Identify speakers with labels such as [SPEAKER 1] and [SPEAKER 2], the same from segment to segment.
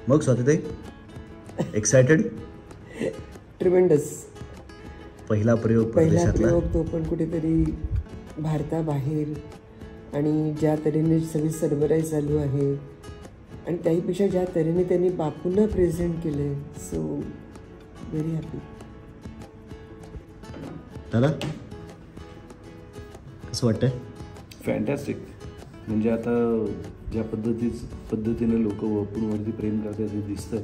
[SPEAKER 1] मग स्वातीताई excited?
[SPEAKER 2] Tremendous.
[SPEAKER 1] पहिला प्रयोग
[SPEAKER 2] पहिला
[SPEAKER 1] परदेशातला.
[SPEAKER 2] प्रयोग तो पण कुठेतरी भारताबाहेर, आणि ज्या तऱ्हेने सगळी सरबराई चालू आहे आणि त्याहीपेक्षा ज्या तऱ्हेने त्यांनी बापूंना प्रेझेंट केलं आहे. So very happy.
[SPEAKER 1] दादा कसं वाटतंय?
[SPEAKER 3] फॅन्टॅस्टिक. म्हणजे आता ज्या पद्धतीने लोक वपूंवरती प्रेम करतात हे दिसतं,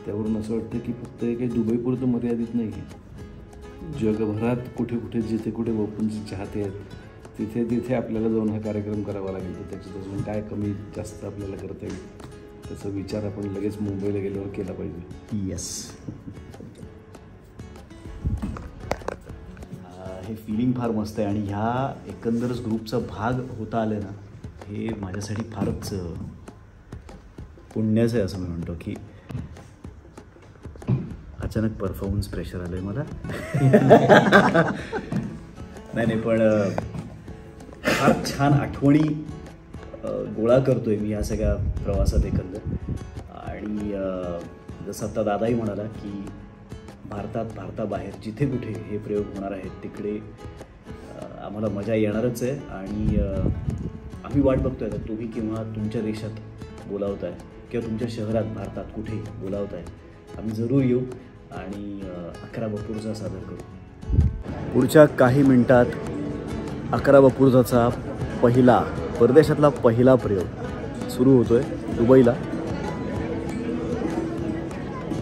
[SPEAKER 3] त्यावरून असं वाटतं की फक्त हे काही दुबईपुरतं मर्यादित नाही आहे. जगभरात कुठे कुठे जिथे कुठे वपूंचे चाहते आहेत तिथे तिथे आपल्याला जाऊन हा कार्यक्रम करावा लागेल. तर त्याच्यात अजून काय कमी जास्त आपल्याला करता येईल त्याचा विचार आपण लगेच मुंबईला गेल्यावर केला पाहिजे.
[SPEAKER 1] येस. हे फिलिंग फार मस्त आहे आणि ह्या एकंदरच ग्रुपचा भाग होता आले ना, हे माझ्यासाठी फारच पुण्याचं आहे असं मी म्हणतो. की अचानक परफॉर्मन्स प्रेशर आलं आहे मला. नाही पण फार छान आठवणी गोळा करतोय मी ह्या सगळ्या प्रवासात एकंदर. आणि जसं आता दादाही म्हणाला की भारताबाहेर जिथे कुठे हे प्रयोग होणार आहेत तिकडे आम्हाला मजा येणारच आहे. आणि आम्ही वाट बघतोय आता तुम्ही किंवा तुमच्या देशात बोलावताय किंवा तुमच्या शहरात भारतात कुठे बोलावताय. आम्ही जरूर येऊ आणि 11 बपूरजा सादर करू. पुढच्या काही मिनिटात 11 बपूरजाचा परदेशातला पहिला प्रयोग सुरू होतोय दुबईला.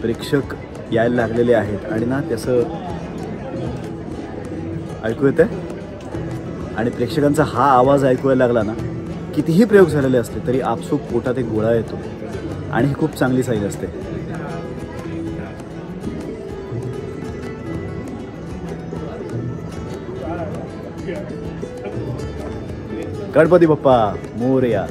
[SPEAKER 1] प्रेक्षक यायला लागलेले आहेत आणि ना त्याचं ऐकू येतं आहे. आणि प्रेक्षकांचा हा आवाज ऐकूयला लागला ना, कितीही प्रयोग झालेले असले तरी आपसूक पोटात एक गोळा येतो आणि ही खूप चांगली साईन असते. गणपती बाप्पा मोरया.